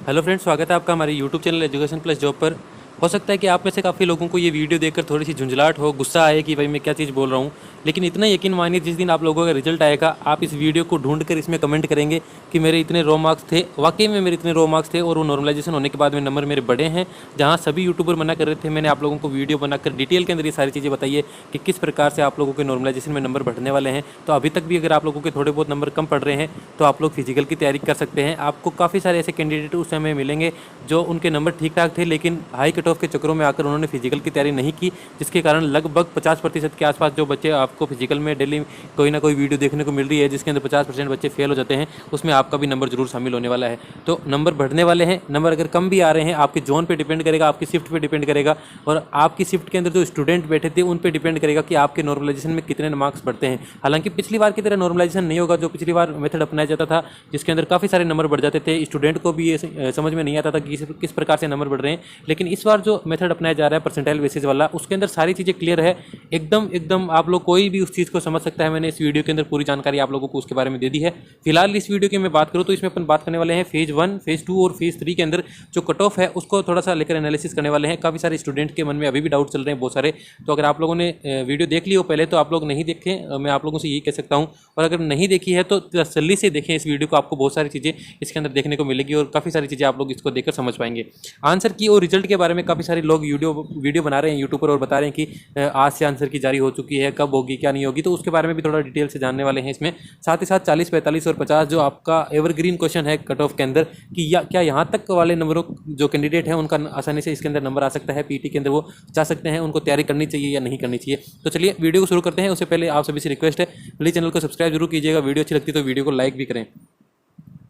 Hello friends, स्वागत है आपका हमारे YouTube channel education plus job पर। हो सकता है कि आप में से काफ़ी लोगों को ये वीडियो देखकर थोड़ी सी झुंझलाहट हो, गुस्सा आए कि भाई मैं क्या चीज़ बोल रहा हूँ। लेकिन इतना यकीन मानिए, जिस दिन आप लोगों का रिजल्ट आएगा, आप इस वीडियो को ढूंढ कर इसमें कमेंट करेंगे कि मेरे इतने रो मार्क्स थे। वाकई में मेरे इतने रो मार्क्स थे और वो नॉर्मलाइजेशन होने के बाद में नंबर मेरे बड़े हैं। जहाँ सभी यूट्यूबर मना कर रहे थे, मैंने आप लोगों को वीडियो बनाकर डिटेल के अंदर ये सारी चीज़ें बताई है कि किस प्रकार से आप लोगों के नॉर्मलाइजेशन में नंबर बढ़ने वाले हैं। तो अभी तक भी अगर आप लोगों के थोड़े बहुत नंबर कम पड़ रहे हैं तो आप लोग फिजिकल की तैयारी कर सकते हैं। आपको काफ़ी सारे ऐसे कैंडिडेट उस समय मिलेंगे जो उनके नंबर ठीक ठाक थे, लेकिन हाई कट ऑफ के चक्करों में आकर उन्होंने फिजिकल की तैयारी नहीं की, जिसके कारण लगभग 50% के आसपास जो बच्चे आपको फिजिकल में डेली कोई ना कोई वीडियो देखने को मिल रही है जिसके अंदर 50% बच्चे फेल हो जाते हैं, उसमें आपका भी नंबर जरूर शामिल होने वाला है। तो नंबर बढ़ने वाले हैं। नंबर अगर कम भी आ रहे हैं, आपके जोन पे डिपेंड करेगा, आपकी शिफ्ट पे डिपेंड करेगा, और आपकी शिफ्ट के अंदर जो स्टूडेंट बैठे थे उन पे डिपेंड करेगा कि आपके नॉर्मलाइजेशन में कितने मार्क्स बढ़ते हैं। हालांकि पिछली बार की तरह नॉर्मलाइजेशन नहीं होगा। जो पिछली बार मेथड अपनाया जाता था जिसके अंदर काफ़ी सारे नंबर बढ़ जाते थे, स्टूडेंट को भी ये समझ में नहीं आता था कि किस प्रकार से नंबर बढ़ रहे हैं। लेकिन इस बार जो मेथड अपनाया जा रहा है परसेंटाइल बेसिस वाला, उसके अंदर सारी चीज़ें क्लियर है। एकदम एकदम आप लोग कोई भी उस चीज़ को समझ सकता है। मैंने इस वीडियो के अंदर पूरी जानकारी आप लोगों को उसके बारे में दे दी है। फिलहाल इस वीडियो की मैं बात करूँ तो इसमें अपन बात करने वाले हैं फेज़ 1, फेज़ 2 और फेज़ 3 के अंदर जो कट ऑफ है उसको थोड़ा सा लेकर एनालिसिस करने वाले हैं। काफ़ी सारे स्टूडेंट के मन में अभी भी डाउट चल रहे हैं बहुत सारे। तो अगर आप लोगों ने वीडियो देख ली हो पहले, तो आप लोग नहीं देखें, मैं आप लोगों से यही कह सकता हूँ। और अगर नहीं देखी है तो तसल्ली से देखें इस वीडियो को, आपको बहुत सारी चीज़ें इसके अंदर देखने को मिलेगी और काफ़ी सारी चीज़ें आप लोग इसको देखकर समझ पाएंगे। आंसर की और रिजल्ट के बारे में काफ़ी सारे लोग वीडियो बना रहे हैं यूट्यूब पर और बता रहे हैं कि आज से आंसर की जारी हो चुकी है, कब होगी क्या नहीं होगी, तो उसके बारे में भी थोड़ा डिटेल से जानने वाले हैं इसमें। साथ ही साथ 40, 45 और 50 जो आपका एवरग्रीन क्वेश्चन है कट ऑफ के अंदर कि क्या यहाँ तक वाले नंबरों जो कैंडिडेट हैं उनका आसानी से इसके अंदर नंबर आ सकता है, पीटी के अंदर वो जा सकते हैं, उनको तैयारी करनी चाहिए या नहीं करनी चाहिए। तो चलिए वीडियो को शुरू करते हैं। उससे पहले आप सभी से रिक्वेस्ट है, प्लीज़ चैनल को सब्सक्राइब जरूर कीजिएगा। वीडियो अच्छी लगती है तो वीडियो को लाइक भी करें।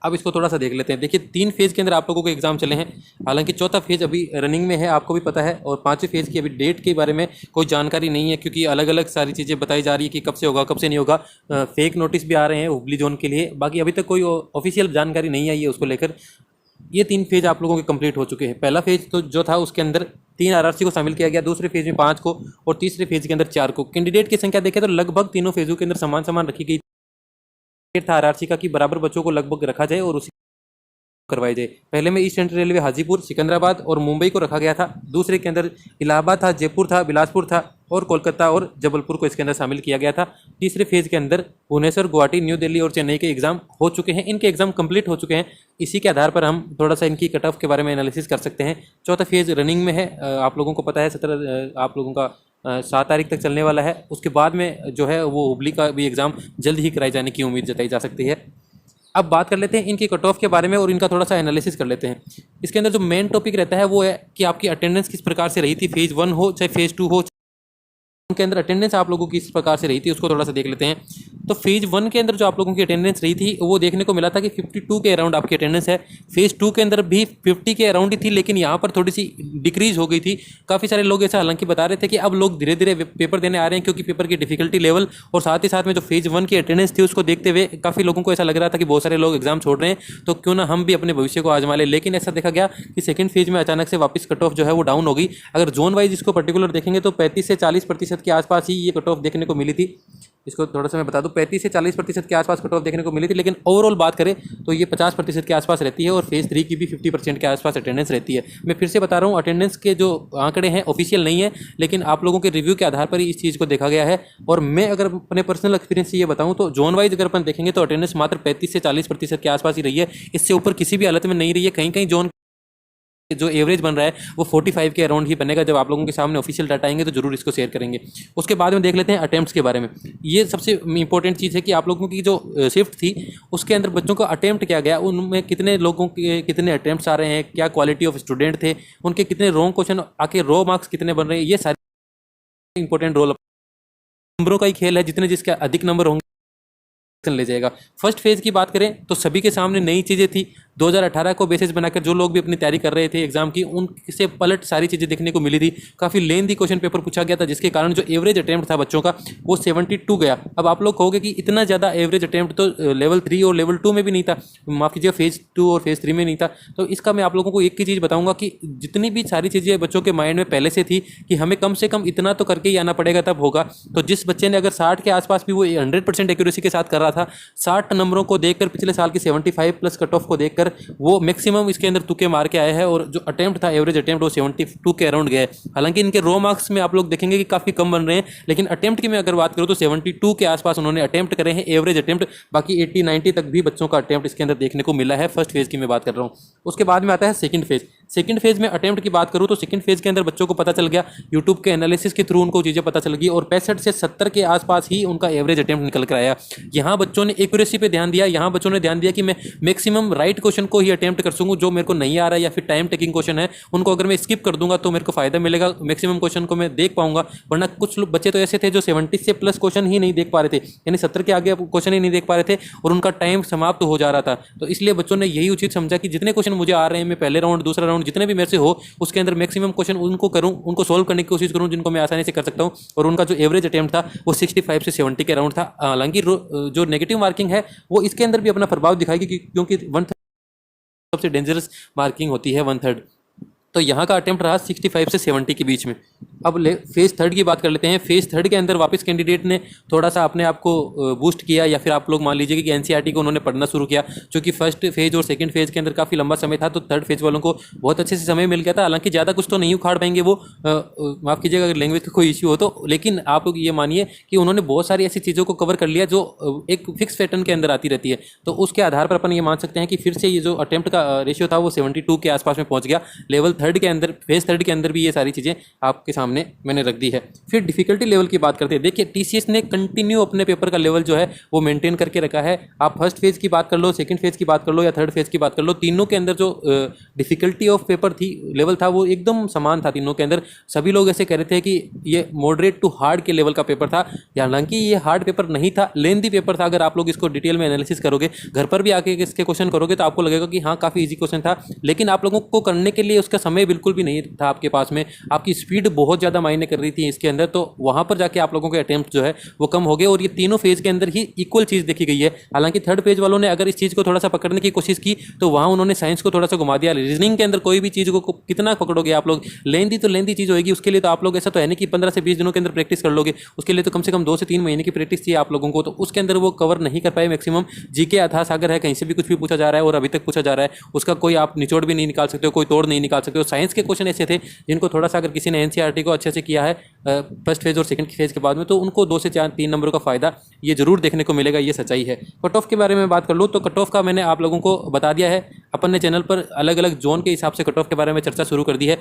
अब इसको थोड़ा सा देख लेते हैं। देखिए, 3 फेज़ के अंदर आप लोगों के एग्जाम चले हैं। हालांकि चौथा फेज़ अभी रनिंग में है, आपको भी पता है, और 5वें फेज़ की अभी डेट के बारे में कोई जानकारी नहीं है, क्योंकि अलग अलग सारी चीज़ें बताई जा रही है कि कब से होगा कब से नहीं होगा। फेक नोटिस भी आ रहे हैं हुबली जोन के लिए। बाकी अभी तक कोई ऑफिशियल जानकारी नहीं आई है उसको लेकर। ये 3 फेज़ आप लोगों के कंप्लीट हो चुके हैं। पहला फेज़ तो जो था उसके अंदर 3 आरआरसी को शामिल किया गया, दूसरे फेज़ में 5 को और तीसरे फेज़ के अंदर 4 को। कैंडिडेट की संख्या देखें तो लगभग तीनों फेज़ों के अंदर समान समान रखी गई था आरआरसी का, कि बराबर बच्चों को लगभग रखा जाए और उसी करवाई जाए। पहले में east central railway Hajipur, Secunderabad और मुंबई को रखा गया था। दूसरे के अंदर इलाहाबाद था, जयपुर था, बिलासपुर था और कोलकाता और जबलपुर को इसके अंदर शामिल किया गया था। तीसरे फेज़ के अंदर भुवनेश्वर, गुवाहाटी, न्यू दिल्ली और चेन्नई के एग्जाम हो चुके हैं। इनके एग्जाम कंप्लीट हो चुके हैं। इसी के आधार पर हम थोड़ा सा इनकी कट ऑफ के बारे में एनालिसिस कर सकते हैं। चौथा फेज़ रनिंग में है, आप लोगों को पता है 17 आप लोगों का 7 तारीख तक चलने वाला है। उसके बाद में जो है वो हुबली का भी एग्ज़ाम जल्द ही कराए जाने की उम्मीद जताई जा सकती है। अब बात कर लेते हैं इनकी कट ऑफ के बारे में और इनका थोड़ा सा एनालिसिस कर लेते हैं। इसके अंदर जो मेन टॉपिक रहता है वो है कि आपकी अटेंडेंस किस प्रकार से रही थी, फेज़ 1 हो चाहे फेज़ 2 हो, उनके अंदर अटेंडेंस आप लोगों की किस प्रकार से रही थी उसको थोड़ा सा देख लेते हैं। तो फेज़ 1 के अंदर जो आप लोगों की अटेंडेंस रही थी वो देखने को मिला था कि 52 के अराउंड आपकी अटेंडेंस है। फेज़ 2 के अंदर भी 50 के अराउंड ही थी, लेकिन यहाँ पर थोड़ी सी डिक्रीज हो गई थी। काफ़ी सारे लोग ऐसा हालांकि बता रहे थे कि अब लोग धीरे धीरे पेपर देने आ रहे हैं, क्योंकि पेपर की डिफिकल्टी लेवल और साथ ही साथ में जो फेज़ 1 की अटेंडेंस थी उसको देखते हुए काफ़ी लोगों को ऐसा लग रहा था कि बहुत सारे लोग एग्जाम छोड़ रहे हैं, तो क्यों ना हम भी अपने भविष्य को आजमा लें। लेकिन ऐसा देखा गया कि सेकंड फेज़ में अचानक से वापस कट ऑफ जो है वो डाउन हो गई। अगर जोन वाइज इसको पर्टिकुलर देखेंगे तो 35 से 40% के आसपास ही ये कट ऑफ देखने को मिली थी। इसको थोड़ा सा मैं बता दूं, 35 से 40% के आसपास कट ऑफ देखने को मिली थी, लेकिन ओवरऑल बात करें तो ये 50% के आसपास रहती है और फेज़ 3 की भी 50% के आसपास अटेंडेंस रहती है। मैं फिर से बता रहा हूँ, अटेंडेंस के जो आंकड़े हैं ऑफिशियल नहीं है, लेकिन आप लोगों के रिव्यू के आधार पर ही इस चीज़ को देखा गया है। और मैं अगर अपने पर्सनल एक्सपीरियंस से ये बताऊँ तो जोन वाइज अगर अपन देखेंगे तो अटेंडेंस मात्र 35 से 40% के आसपास ही रही है। इससे ऊपर किसी भी हालत में नहीं रही है। कहीं कहीं जोन जो एवरेज बन रहा है वो 45 के अराउंड ही बनेगा। जब आप लोगों के सामने ऑफिशियल डाटा आएंगे तो जरूर इसको शेयर करेंगे। उसके बाद में देख लेते हैं अटेम्प्ट्स के बारे में। ये सबसे इंपॉर्टेंट चीज़ है कि आप लोगों की जो शिफ्ट थी उसके अंदर बच्चों का अटेम्प्ट क्या गया, उनमें कितने लोगों के कितने अटेम्प्ट्स आ रहे हैं, क्या क्वालिटी ऑफ स्टूडेंट थे, उनके कितने रॉन्ग क्वेश्चन आके रो मार्क्स कितने बन रहे हैं। ये सारे इंपॉर्टेंट रोल नंबरों का ही खेल है। जितने जिसके अधिक नंबर होंगे ले जाएगा। फर्स्ट फेज की बात करें तो सभी के सामने नई चीज़ें थी। 2018 को बेसिस बनाकर जो लोग भी अपनी तैयारी कर रहे थे एग्जाम की, उनसे पलट सारी चीज़ें देखने को मिली थी। काफ़ी लेंथी क्वेश्चन पेपर पूछा गया था, जिसके कारण जो एवरेज अटेम्प्ट था बच्चों का वो 72 गया। अब आप लोग कहोगे कि इतना ज़्यादा एवरेज अटेम्प्ट तो लेवल 3 और लेवल 2 में भी नहीं था, माफ़ कीजिए फेज़ 2 और फेज़ 3 में नहीं था। तो इसका मैं आप लोगों को एक ही चीज़ बताऊँगा कि जितनी भी सारी चीज़ें बच्चों के माइंड में पहले से थी कि हमें कम से कम इतना तो करके ही आना पड़ेगा तब होगा। तो जिस बच्चे ने अगर 60 के आसपास भी वो 100% एक्यूरेसी के साथ कर रहा था। 60 नंबरों को देखकर, पिछले साल की 75 प्लस कट ऑफ को देखकर वो मैक्सिमम इसके अंदर तुक्के मार के आए हैं और जो अटेम्प्ट था, एवरेज अटेम्प्ट, वो 72 के अराउंड गया है। हालांकि इनके रो मार्क्स में आप लोग देखेंगे कि काफ़ी कम बन रहे हैं, लेकिन अटेम्प्ट की मैं अगर बात करूँ तो 72 के आसपास उन्होंने अटेम्प्ट करे हैं, एवरेज अटेम्प्ट। बाकी 80-90 तक भी बच्चों का अटेम्प्ट इसके अंदर देखने को मिला है। फर्स्ट फेज़ की मैं बात कर रहा हूँ। उसके बाद में आता है सेकंड फेज़। सेकंड फेज़ में अटेम्प्ट की बात करूँ तो सेकंड फेज़ के अंदर बच्चों को पता चल गया, यूट्यूब के एनालिसिस के थ्रू उनको चीज़ें पता चल गई और 65 से 70 के आसपास ही उनका एवरेज अटेम्प्ट निकल कर आया। यहाँ बच्चों ने एक्यूरेसी पे ध्यान दिया, यहाँ बच्चों ने ध्यान दिया कि मैं मैक्सिमम राइट क्वेश्चन को ही अटेम्प्ट कर सकूँ, जो मेरे को नहीं आ रहा है या फिर टाइम टेकिंग क्वेश्चन है उनको अगर मैं स्किप कर दूंगा तो मेरे को फायदा मिलेगा, मैक्सिमम क्वेश्चन को मैं देख पाऊंगा। वरना कुछ बच्चे तो ऐसे थे जो 70 से प्लस क्वेश्चन ही नहीं देख पा रहे थे, यानी 70 के आगे क्वेश्चन ही नहीं देख पा रहे थे और उनका टाइम समाप्त हो जा रहा था। तो इसलिए बच्चों ने यही उचित समझा कि जितने क्वेश्चन मुझे आ रहे हैं, मैं पहले राउंड, दूसरा राउंड, जितने भी मेरे से हो उसके अंदर मैक्सिमम क्वेश्चन उनको करूँ, उनको सोल्व करने की कोशिश करूँ जिनको मैं आसानी से कर सकता हूँ। और उनका जो एवरेज अटेम्प्ट था वो 65 से 70 के अराउंड था। हालांकि जो नेगेटिव मार्किंग है वो इसके अंदर भी अपना प्रभाव दिखाएगी, क्योंकि 1/3 सबसे डेंजरस मार्किंग होती है 1/3। तो यहाँ का अटेम्प्ट रहा 65 से 70 के बीच में। अब फेज़ थर्ड की बात कर लेते हैं। फेज़ थर्ड के अंदर वापस कैंडिडेट ने थोड़ा सा अपने आप को बूस्ट किया, या फिर आप लोग मान लीजिए कि एनसीईआरटी को उन्होंने पढ़ना शुरू किया। क्योंकि फर्स्ट फेज़ और सेकंड फेज़ के अंदर काफ़ी लंबा समय था, तो थर्ड फेज़ वालों को बहुत अच्छे से समय मिल गया था। हालांकि ज़्यादा कुछ तो नहीं उखाड़ पाएंगे वो, माफ़ कीजिएगा अगर लैंग्वेज का कोई इश्यू हो तो, लेकिन आप ये मानिए कि उन्होंने बहुत सारी ऐसी चीज़ों को कवर कर लिया जो एक फिक्स पैटर्न के अंदर आती रहती है। तो उसके आधार पर अपन ये मान सकते हैं कि फिर से ये जो अटेम्प्ट का रेशियो था वो 72 के आसपास में पहुँच गया। लेवल थर्ड के अंदर, फेज़ थर्ड के अंदर भी ये सारी चीज़ें आपके सामने मैंने रख दी है। फिर डिफिकल्टी लेवल की बात करते हैं। देखिए टीसीएस ने कंटिन्यू अपने पेपर का लेवल जो है वो मेंटेन करके रखा है। आप फर्स्ट फेज़ की बात कर लो, सेकंड फेज़ की बात कर लो या थर्ड फेज़ की बात कर लो, तीनों के अंदर जो डिफिकल्टी ऑफ पेपर थी, लेवल था, वो एकदम समान था तीनों के अंदर। सभी लोग ऐसे कह रहे थे कि ये मॉडरेट टू हार्ड के लेवल का पेपर था। हालांकि ये हार्ड पेपर नहीं था, लेंथी पेपर था। अगर आप लोग इसको डिटेल में एनालिसिस करोगे, घर पर भी आके इसके क्वेश्चन करोगे तो आपको लगेगा कि हाँ काफ़ी ईजी क्वेश्चन था, लेकिन आप लोगों को करने के लिए उसका समय बिल्कुल भी नहीं था आपके पास में। आपकी स्पीड बहुत ज़्यादा मायने कर रही थी इसके अंदर, तो वहाँ पर जाके आप लोगों के अटेम्प्ट जो है वो कम हो गए। और ये तीनों फेज़ के अंदर ही इक्वल चीज़ देखी गई है। हालांकि थर्ड फेज़ वालों ने अगर इस चीज़ को थोड़ा सा पकड़ने की कोशिश की तो वहाँ उन्होंने साइंस को थोड़ा सा घुमा दिया। रीजनिंग के अंदर कोई भी चीज़ को कितना पकड़ोगे आप लोग, लेंथी तो लेंथी चीज़ होगी। उसके लिए तो आप लोग, ऐसा तो है नहीं कि 15 से 20 दिनों के अंदर प्रैक्टिस कर लोगे, उसके लिए तो कम से कम 2 से 3 महीने की प्रैक्टिस चाहिए आप लोगों को। तो उसके अंदर वो कवर नहीं कर पाए मैक्सिमम। जीके अथाह सागर है, कहीं से भी कुछ भी पूछा जा रहा है और अभी तक पूछा जा रहा है, उसका कोई आप निचोड़ भी नहीं निकाल सकते हो, कोई तोड़ नहीं निकाल सकते हो। साइंस के क्वेश्चन ऐसे थे जिनको थोड़ा सा अगर किसी ने एनसीईआरटी को अच्छे से किया है फर्स्ट फेज़ और सेकंड फेज़ के बाद में, तो उनको 2 से 3 नंबरों का फायदा ये जरूर देखने को मिलेगा। ये सच्चाई है। कट ऑफ के बारे में बात कर लूँ तो कट ऑफ का मैंने आप लोगों को बता दिया है। अपन ने चैनल पर अलग अलग जोन के हिसाब से कट ऑफ के बारे में चर्चा शुरू कर दी है।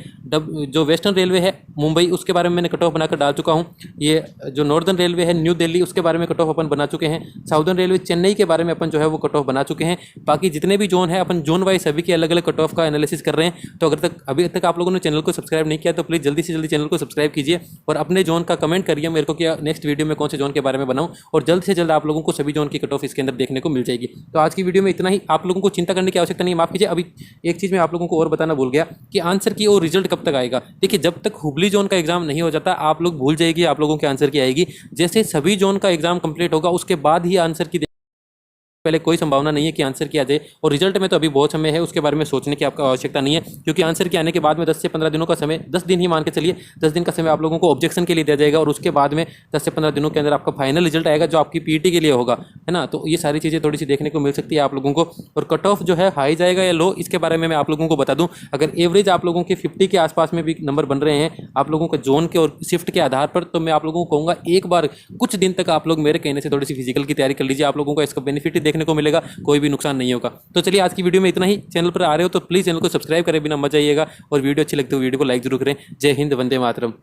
जो वेस्टर्न रेलवे है मुंबई, उसके बारे में मैंने कट ऑफ बनाकर डाल चुका हूँ। ये जो नॉर्दर्न रेलवे है न्यू दिल्ली, उसके बारे में कट ऑफ अपन बना चुके हैं। साउदर्न रेलवे चेन्नई के बारे में अपन जो है वो कट ऑफ बना चुके हैं। बाकी जितने भी जोन है अपन जोन वाइज सभी के अलग अलग कट ऑफ का एनालिसिस कर रहे हैं। तो अभी तक आप लोगों ने चैनल को सब्सक्राइब नहीं किया तो प्लीज़ जल्दी से जल्दी चैनल को सब्सक्राइब कीजिए और अपने जोन का कमेंट करिए मेरे को कि नेक्स्ट वीडियो में कौन से जोन के बारे में बनाऊं, और जल्द से जल्द आप लोगों को सभी जोन की कट ऑफ इसके अंदर देखने को मिल जाएगी। तो आज की वीडियो में इतना ही। आप लोगों को चिंता करने की आवश्यकता नहीं। माफ कीजिए, अभी एक चीज़ मैं आप लोगों को और बताना भूल गया कि आंसर की और रिजल्ट कब तक आएगा। देखिए जब तक हुबली जोन का एग्जाम नहीं हो जाता आप लोग भूल जाएगी आप लोगों के आंसर की आएगी। जैसे सभी जोन का एग्जाम कंप्लीट होगा उसके बाद ही आंसर की पहले कोई संभावना नहीं है कि आंसर किया जाए। और रिजल्ट में तो अभी बहुत समय है, उसके बारे में सोचने की आपको आवश्यकता नहीं है, क्योंकि आंसर के आने के बाद में 10 से 15 दिनों का समय, 10 दिन ही मान के चलिए, 10 दिन का समय आप लोगों को ऑब्जेक्शन के लिए दिया जाएगा और उसके बाद में 10 से 15 दिनों के अंदर आपका फाइनल रिजल्ट आएगा जो आपकी पीटी के लिए होगा, है ना। तो ये सारी चीज़ें थोड़ी सी देखने को मिल सकती है आप लोगों को। और कट ऑफ जो है हाई जाएगा या लो, इसके बारे में मैं आप लोगों को बता दूँ। अगर एवरेज आप लोगों के 50 के आसपास में भी नंबर बन रहे हैं आप लोगों के जोन के और शिफ्ट के आधार पर, तो मैं आप लोगों को कहूँगा एक बार कुछ दिन तक आप लोग मेरे कहने से थोड़ी सी फिजिकल की तैयारी कर लीजिए। आप लोगों को इसका बेनिफिट ही देखने को मिलेगा, कोई भी नुकसान नहीं होगा। तो चलिए आज की वीडियो में इतना ही। चैनल पर आ रहे हो तो प्लीज़ चैनल को सब्सक्राइब करें बिना मत जाइएगा, और वीडियो अच्छी लगती है वीडियो को लाइक जरूर करें। जय हिंद, वंदे मातरम।